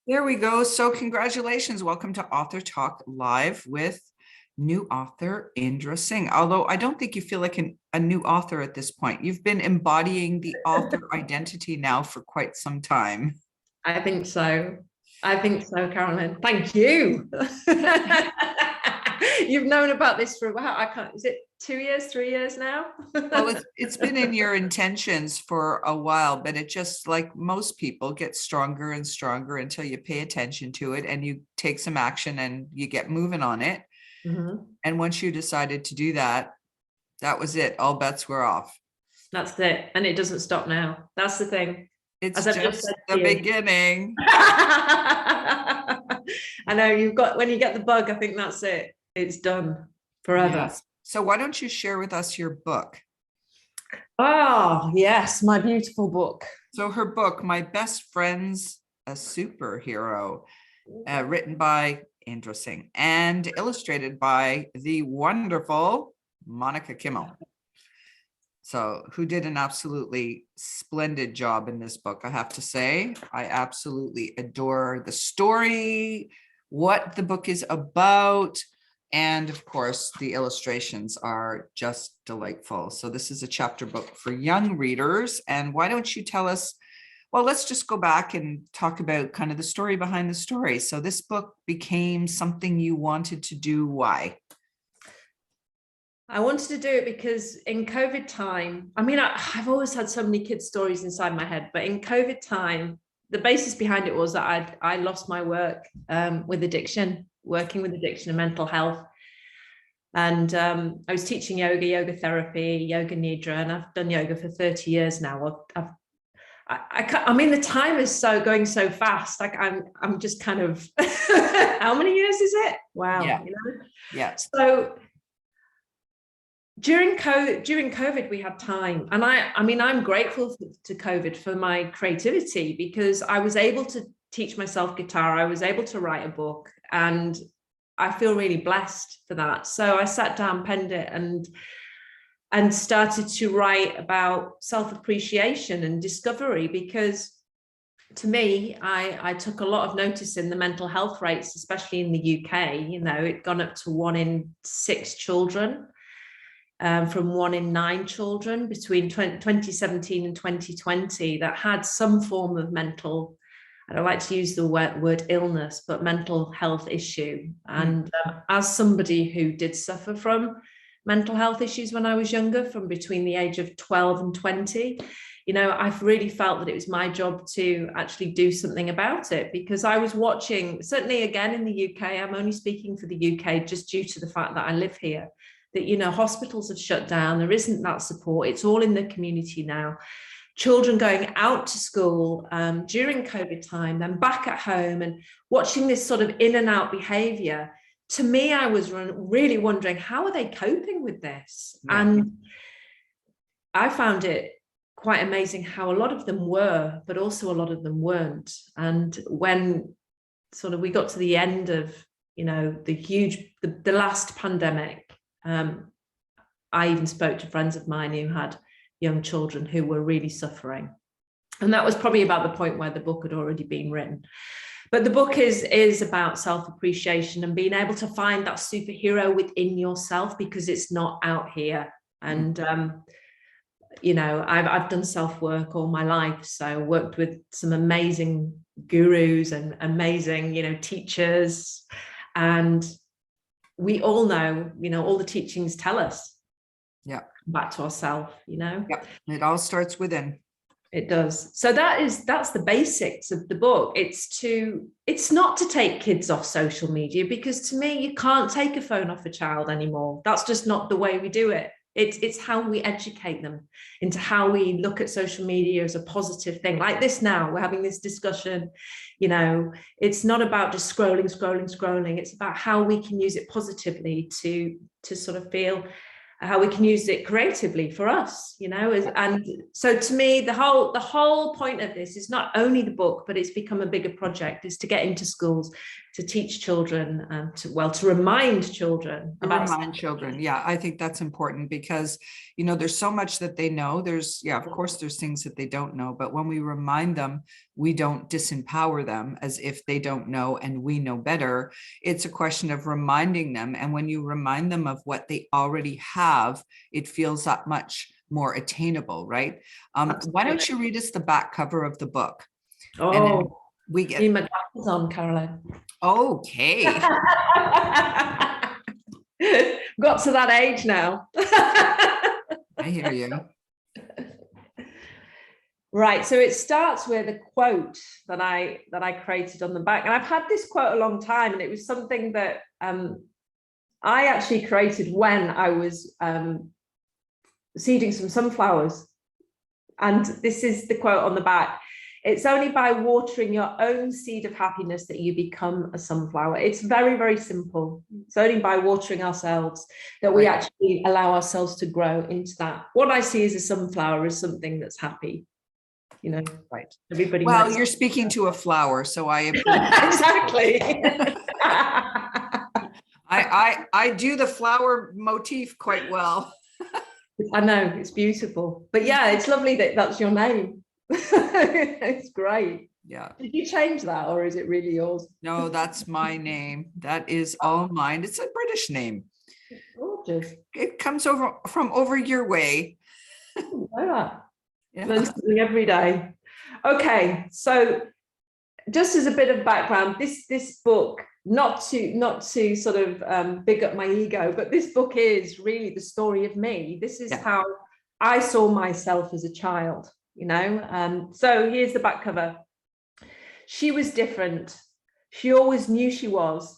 There we go. So congratulations. Welcome to Author Talk Live with new author Indra Singh. Although I don't think you feel like a new author at this point. You've been embodying the author identity now for quite some time. I think so. I think so, Carolyn. Thank you. You've known about this for a while. I can't, is it 2 years, 3 years now? Well, it's been in your intentions for a while, but it just, like most people, gets stronger and stronger until you pay attention to it and you take some action and you get moving on it. And once you decided to do that, that was it. All bets were off. That's it. And it doesn't stop now. That's the thing. It's just the beginning. I know when you get the bug, I think that's it. It's done forever. Yes. So why don't you share with us your book? Oh, yes, my beautiful book. So her book, My Best Friend's a Superhero, written by Indra Singh and illustrated by the wonderful Monica Kimmel. So who did an absolutely splendid job in this book, I have to say. I absolutely adore the story, what the book is about, and of course, the illustrations are just delightful. So this is a chapter book for young readers. And why don't you tell us, well, let's just go back and talk about kind of the story behind the story. So this book became something you wanted to do. Why? I wanted to do it because in COVID time, I mean, I've always had so many kids' stories inside my head, but in COVID time, the basis behind it was that I lost my work with addiction, working with addiction and mental health. And I was teaching yoga therapy, yoga nidra, and I've done yoga for 30 years now. I mean, the time is going so fast. Like I'm just kind of, how many years is it? Wow. Yeah. You know? Yeah. So during COVID, we had time. And I mean, I'm grateful to COVID for my creativity because I was able to teach myself guitar. I was able to write a book, and I feel really blessed for that. So I sat down, penned it, and started to write about self-appreciation and discovery, because to me, I took a lot of notice in the mental health rates, especially in the UK. You know, it'd gone up to 1 in 6 children. From 1 in 9 children between 2017 and 2020 that had some form of mental, I don't like to use the word illness, but mental health issue. And as somebody who did suffer from mental health issues when I was younger, from between the age of 12 and 20, you know, I've really felt that it was my job to actually do something about it, because I was watching, certainly again in the UK, I'm only speaking for the UK just due to the fact that I live here, that, you know, hospitals have shut down. There isn't that support. It's all in the community now. Children going out to school during COVID time, then back at home, and watching this sort of in and out behavior. To me, I was really wondering, how are they coping with this? Yeah. And I found it quite amazing how a lot of them were, but also a lot of them weren't. And when sort of we got to the end of, you know, the last pandemic, I even spoke to friends of mine who had young children who were really suffering. And that was probably about the point where the book had already been written. But the book is about self-appreciation and being able to find that superhero within yourself, because it's not out here. And, you know, I've done self-work all my life. So worked with some amazing gurus and amazing, you know, teachers. And we all know, you know, all the teachings tell us, back to ourselves, you know. It all starts within. It does. So that's the basics of the book. It's not to take kids off social media, because to me, you can't take a phone off a child anymore. That's just not the way we do it. It's how we educate them into how we look at social media as a positive thing. Like this now, we're having this discussion, you know, it's not about just scrolling. It's about how we can use it positively to sort of feel how we can use it creatively for us, and so to me, the whole point of this is not only the book, but it's become a bigger project, is to get into schools, to teach children, to remind children Yeah, I think that's important because, there's so much that they know. Of course, there's things that they don't know, but when we remind them, we don't disempower them as if they don't know and we know better. It's a question of reminding them. And when you remind them of what they already have, it feels that much more attainable, right? Why don't you read us the back cover of the book? And then we get need my glasses on, Caroline. Okay. Got to that age now. I hear you. Right, so it starts with a quote that I created on the back, and I've had this quote a long time, and it was something that I actually created when I was seeding some sunflowers, and this is the quote on the back. It's only by watering your own seed of happiness that you become a sunflower. It's very, very simple. It's only by watering ourselves that we actually allow ourselves to grow into that. What I see as a sunflower is something that's happy. Right. Everybody. Well, you're speaking to a flower, so I exactly. I do the flower motif quite well. I know, it's beautiful. But yeah, it's lovely that that's your name. It's great. Yeah. Did you change that, or is it really yours? No, that's my name. That is all mine. It's a British name. Gorgeous. It comes from over your way. Learn something every day. Okay, so just as a bit of background, this book, not to sort of big up my ego, but this book is really the story of me. This is how I saw myself as a child, so here's the back cover. She was different. She always knew she was.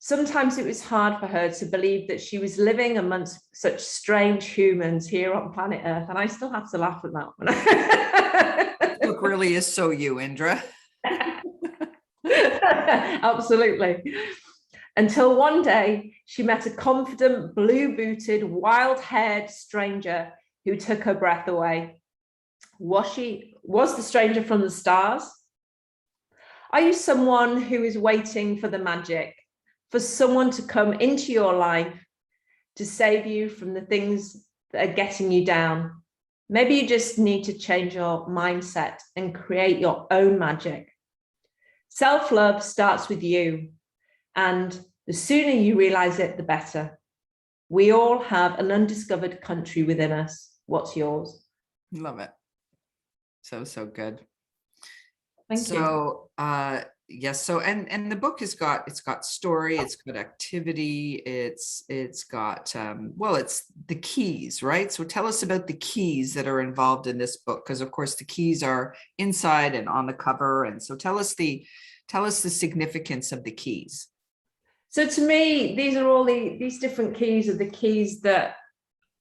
Sometimes it was hard for her to believe that she was living amongst such strange humans here on planet Earth. And I still have to laugh at that one. The book really is so you, Indra. Absolutely. Until one day she met a confident, blue-booted, wild-haired stranger who took her breath away. Was the stranger from the stars? Are you someone who is waiting for the magic? For someone to come into your life to save you from the things that are getting you down? Maybe you just need to change your mindset and create your own magic. Self-love starts with you, and the sooner you realize it, the better. We all have an undiscovered country within us. What's yours? Love it. So good. Thank you. Yes. So, and the book it's got story, it's got activity, it's got, it's the keys, right? So tell us about the keys that are involved in this book, because of course the keys are inside and on the cover. And so tell us the significance of the keys. So to me, these are all these different keys are the keys that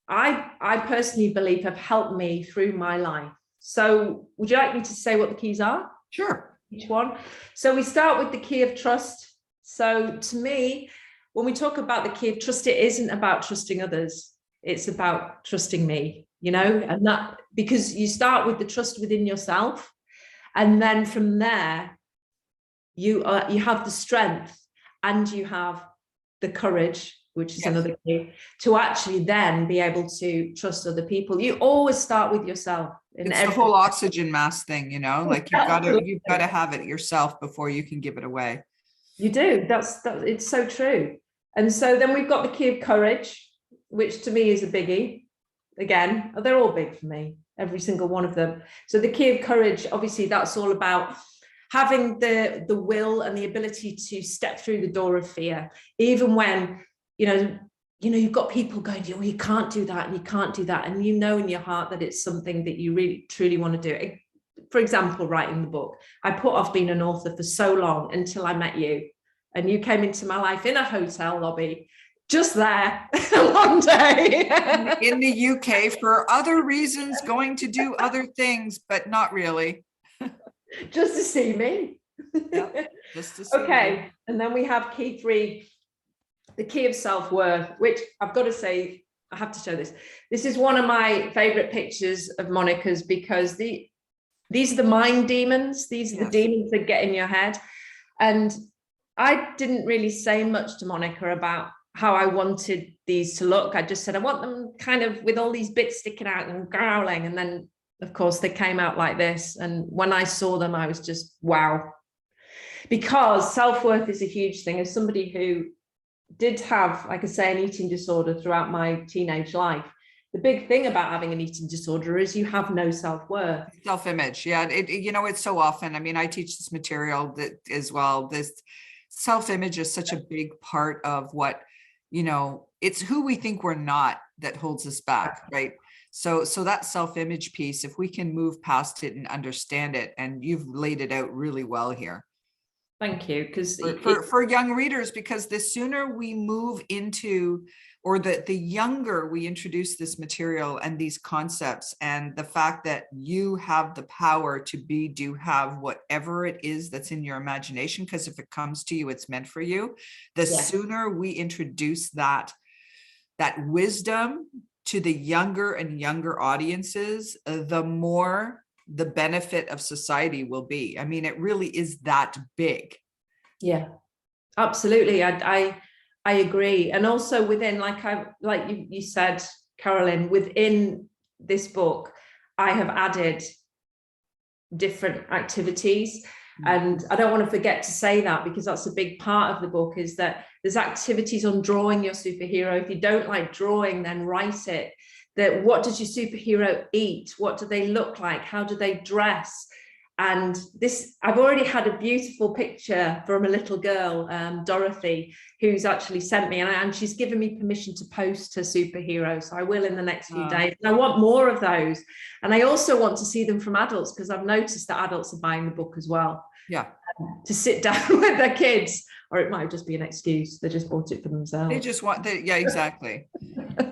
I personally believe have helped me through my life. So would you like me to say what the keys are? Sure. Each one. So we start with the key of trust. So to me, when we talk about the key of trust, it isn't about trusting others. It's about trusting me, and that, because you start with the trust within yourself. And then from there, you have the strength and you have the courage, which is another key, to actually then be able to trust other people. You always start with yourself. It's the whole oxygen mask thing, like you've got to have it yourself before you can give it away. You do. That's it's so true. And so then we've got the key of courage, which to me is a biggie. Again, they're all big for me, every single one of them. So the key of courage, obviously, that's all about having the will and the ability to step through the door of fear, even when you've got people going, you can't do that and you can't do that. And in your heart that it's something that you really, truly want to do. For example, writing the book. I put off being an author for so long until I met you. And you came into my life in a hotel lobby, just there, one day. In the UK for other reasons, going to do other things, but not really. Just to see me. Yep, just to see Okay. me. And then we have key 3. The key of self-worth, which I've got to say, I have to show this. This is one of my favorite pictures of Monica's, because these are the mind demons. These are the demons that get in your head. And I didn't really say much to Monica about how I wanted these to look. I just said, I want them kind of with all these bits sticking out and growling. And then, of course, they came out like this. And when I saw them, I was just, wow. Because self-worth is a huge thing. As somebody who did have, like I say, an eating disorder throughout my teenage life, the big thing about having an eating disorder is you have no self-worth. Self-image. Yeah. It's so often, I mean, I teach this material that as well. This self-image is such a big part of what, it's who we think we're not that holds us back, right? So that self-image piece, if we can move past it and understand it, and you've laid it out really well here. Thank you. Because for young readers, because the sooner we move into, or the younger we introduce this material and these concepts, and the fact that you have the power to have whatever it is that's in your imagination, because if it comes to you, it's meant for you. The sooner we introduce that wisdom to the younger and younger audiences, the more the benefit of society will be. I mean, it really is that big. Yeah, absolutely. I agree. And also within, like you said, Carolyn, within this book, I have added different activities. And I don't want to forget to say that, because that's a big part of the book, is that there's activities on drawing your superhero. If you don't like drawing, then write it. That what does your superhero eat? What do they look like? How do they dress? And this, I've already had a beautiful picture from a little girl, Dorothy, who's actually sent me, and she's given me permission to post her superhero. So I will in the next few days. And I want more of those. And I also want to see them from adults, because I've noticed that adults are buying the book as well. Yeah. To sit down with their kids, or it might just be an excuse. They just bought it for themselves. They just want yeah, exactly.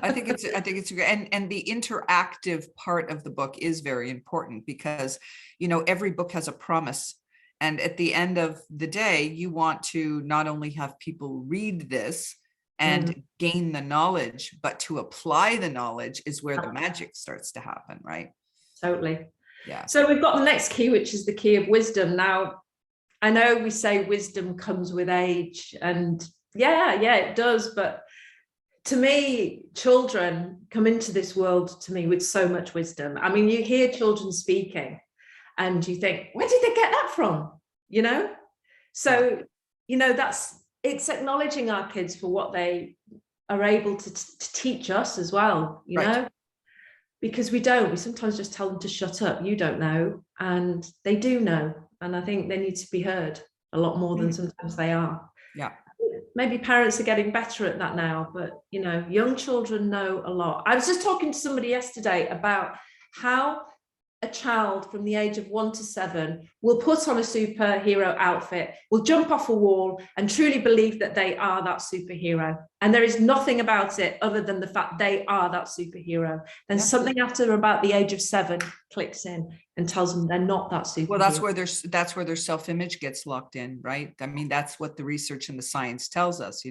I think it's great. And the interactive part of the book is very important, because, every book has a promise. And at the end of the day, you want to not only have people read this and gain the knowledge, but to apply the knowledge is where the magic starts to happen, right? Totally. Yeah. So we've got the next key, which is the key of wisdom. Now, I know we say wisdom comes with age, and yeah, it does. But to me, children come into this world to me with so much wisdom. I mean, you hear children speaking and you think, where did they get that from? So, it's acknowledging our kids for what they are able to teach us as well, you know, because we sometimes just tell them to shut up. You don't know. And they do know. And I think they need to be heard a lot more than sometimes they are. Yeah. Maybe parents are getting better at that now, but young children know a lot. I was just talking to somebody yesterday about how a child from the age of 1 to 7 will put on a superhero outfit, will jump off a wall and truly believe that they are that superhero. And there is nothing about it other than the fact they are that superhero. Then something after about the age of 7 clicks in and tells them they're not that superhero. Well, that's where their self-image gets locked in, right? I mean, that's what the research and the science tells us.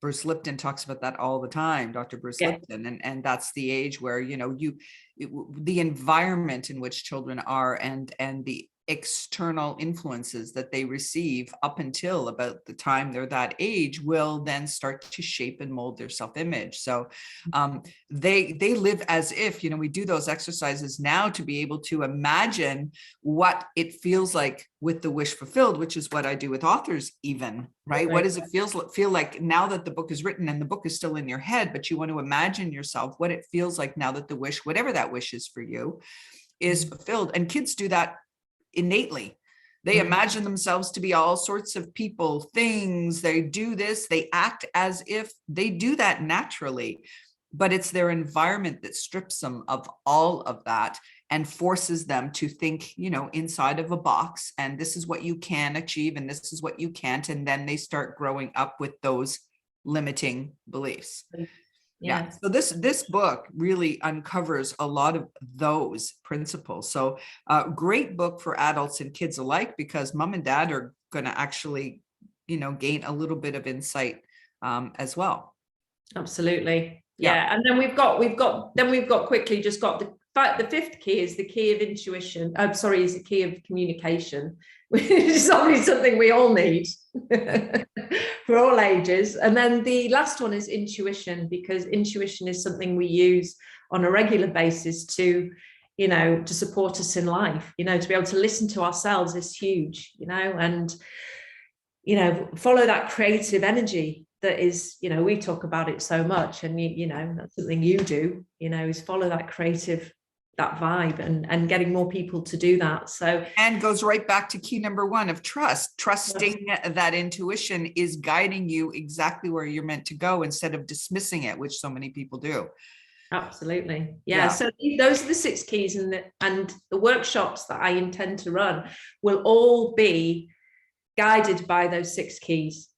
Bruce Lipton talks about that all the time, Dr. Bruce Lipton, and that's the age where the environment in which children are, and the external influences that they receive up until about the time they're that age will then start to shape and mold their self-image. So they live as if, we do those exercises now to be able to imagine what it feels like with the wish fulfilled, which is what I do with authors even, right? What does it feel like now that the book is written and the book is still in your head, but you want to imagine yourself what it feels like now that the wish, whatever that wish is for you, is fulfilled. And kids do that innately. They imagine themselves to be all sorts of people, things. They do this, they act as if they do that naturally, but it's their environment that strips them of all of that and forces them to think, inside of a box, and this is what you can achieve and this is what you can't. And then they start growing up with those limiting beliefs. Yeah. So this book really uncovers a lot of those principles. So great book for adults and kids alike, because mom and dad are going to actually, gain a little bit of insight as well. Absolutely. Yeah. And then we've got quickly just got the fifth key is the key of intuition. I'm sorry, is the key of communication, which is obviously something we all need for all ages. And then the last one is intuition, because intuition is something we use on a regular basis to, to support us in life. To be able to listen to ourselves is huge, and follow that creative energy that is, we talk about it so much, and that's something you do, is follow that creative, that vibe, and getting more people to do that. So, and goes right back to key number one of trusting that intuition is guiding you exactly where you're meant to go, instead of dismissing it, which so many people do. Absolutely. Yeah. So those are the 6 keys, and the workshops that I intend to run will all be guided by those 6 keys.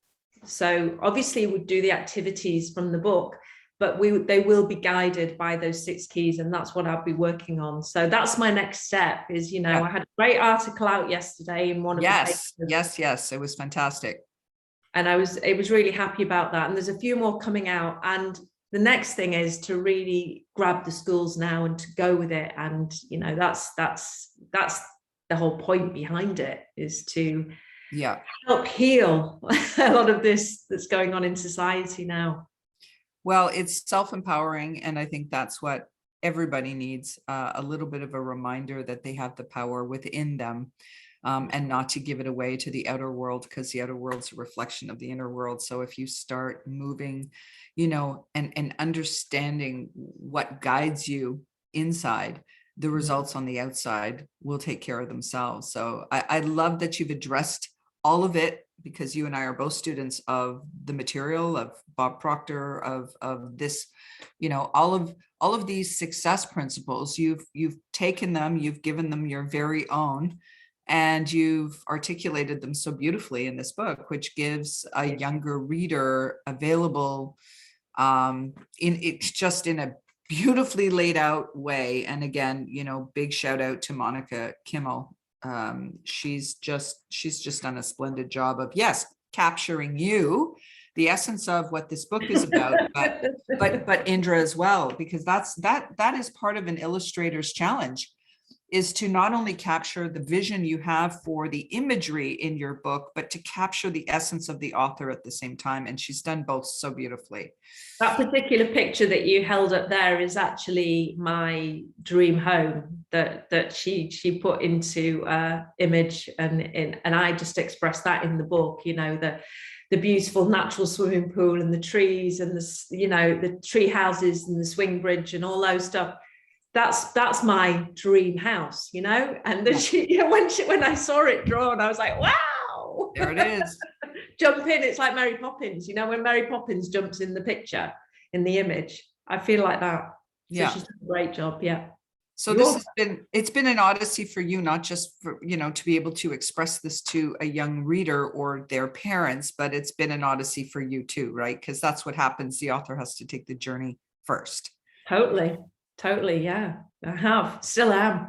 So obviously we'll do the activities from the book, but they will be guided by those 6 keys, and that's what I'll be working on. So that's my next step is, I had a great article out yesterday in one of the papers. Yes, it was fantastic. And I was really happy about that. And there's a few more coming out. And the next thing is to really grab the schools now and to go with it. And, that's the whole point behind it, is to help heal a lot of this that's going on in society now. Well, it's self-empowering, and I think that's what everybody needs, a little bit of a reminder that they have the power within them, and not to give it away to the outer world, because the outer world's a reflection of the inner world. So if you start moving, and understanding what guides you inside, the results on the outside will take care of themselves. So I love that you've addressed all of it, because you and I are both students of the material of Bob Proctor, of this, all of these success principles. You've taken them, you've given them your very own, and you've articulated them so beautifully in this book, which gives a younger reader available in a beautifully laid out way. And again, big shout out to Monica Kimmel. She's just done a splendid job of capturing the essence of what this book is about, but Indra as well, because that is part of an illustrator's challenge, is to not only capture the vision you have for the imagery in your book, but to capture the essence of the author at the same time. And she's done both so beautifully. That particular picture that you held up there is actually my dream home that she put into image, and I just expressed that in the book. The beautiful natural swimming pool and the trees and the tree houses and the swing bridge and all those stuff. That's my dream house, and when I saw it drawn, I was like, wow, there it is. Jump in. It's like Mary Poppins, when Mary Poppins jumps in the picture, in the image. I feel like that. So she's done a great job. Yeah. So it's been an odyssey for you, not just for, to be able to express this to a young reader or their parents, but it's been an odyssey for you too, right? Because that's what happens. The author has to take the journey first. Totally. Yeah. I still am.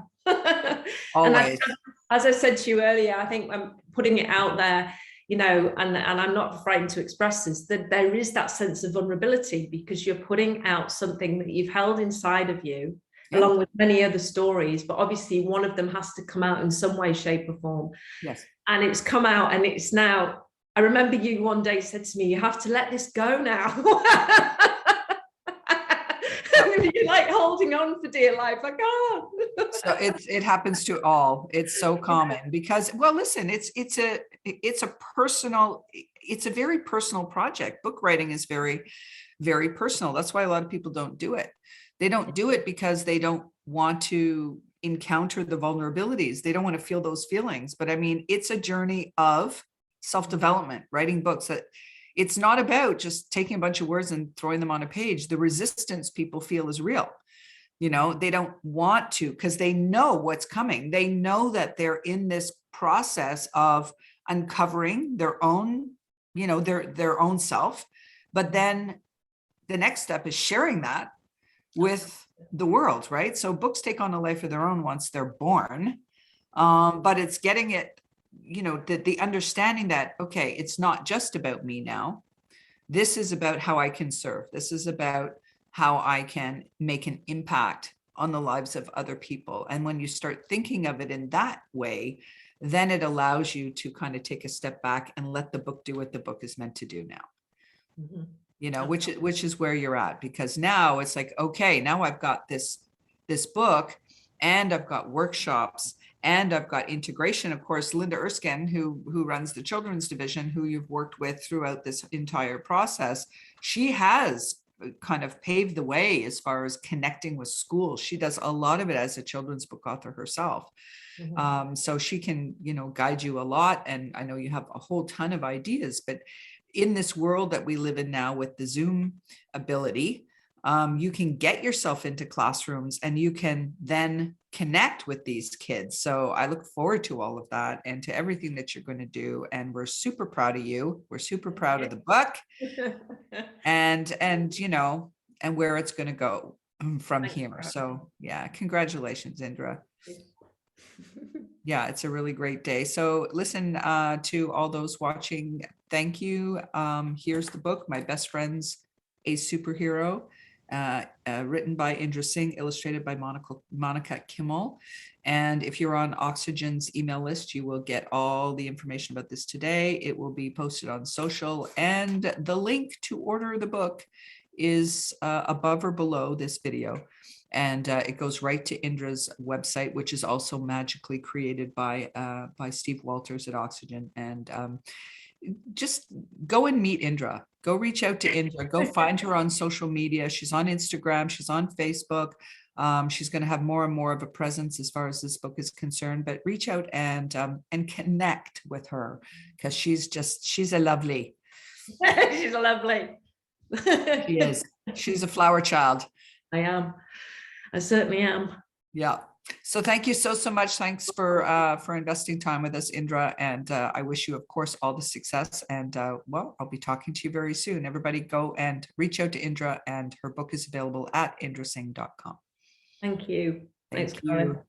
Always. And as I said to you earlier, I think I'm putting it out there, and I'm not frightened to express this, that there is that sense of vulnerability, because you're putting out something that you've held inside of you, along with many other stories, but obviously one of them has to come out in some way, shape or form. Yes. And it's come out, and it's now, I remember you one day said to me, you have to let this go now. You're like holding on for dear life, like, oh. So it happens to all. It's so common, because, well, listen, it's a very personal project. Book writing is very, very personal. That's why a lot of people don't do it. They don't do it because they don't want to encounter the vulnerabilities. They don't want to feel those feelings. But I mean, it's a journey of self-development, writing books. That it's not about just taking a bunch of words and throwing them on a page. The resistance people feel is real. They don't want to, because they know what's coming. They know that they're in this process of uncovering their own, their own self. But then the next step is sharing that with the world, right? So books take on a life of their own once they're born. But it's getting it, the understanding that, okay, it's not just about me now. This is about how I can serve. This is about how I can make an impact on the lives of other people. And when you start thinking of it in that way, then it allows you to kind of take a step back and let the book do what the book is meant to do now. Mhm. You know, which is where you're at, because now it's like, okay, now I've got this book, and I've got workshops, and I've got integration. Of course, Linda Erskine, who runs the children's division, who you've worked with throughout this entire process, she has kind of paved the way as far as connecting with schools. She does a lot of it as a children's book author herself. Mhm. So she can, guide you a lot. And I know you have a whole ton of ideas, but in this world that we live in now with the Zoom ability, you can get yourself into classrooms and you can then connect with these kids. So I look forward to all of that and to everything that you're going to do. And we're super proud of you. We're super proud of the book and and where it's going to go from Thanks, here. So yeah, congratulations, Indra. Yeah, it's a really great day. So listen, to all those watching, thank you. Here's the book, My Best Friend's a Superhero, written by Indra Singh, illustrated by Monica Kimmel. And if you're on Oxygen's email list, you will get all the information about this today. It will be posted on social, and the link to order the book is above or below this video. And it goes right to Indra's website, which is also magically created by Steve Walters at Oxygen. And just go and meet Indra. Go reach out to Indra. Go find her on social media. She's on Instagram. She's on Facebook. She's going to have more and more of a presence as far as this book is concerned. But reach out and connect with her, because she's a lovely. She's a lovely. She is. She's a flower child. I am. I certainly am. Yeah. So thank you so much. Thanks for investing time with us, Indra. And I wish you, of course, all the success. And well, I'll be talking to you very soon. Everybody go and reach out to Indra, and her book is available at indrasingh.com. Thank you. Thanks, Thank Carolyn. you.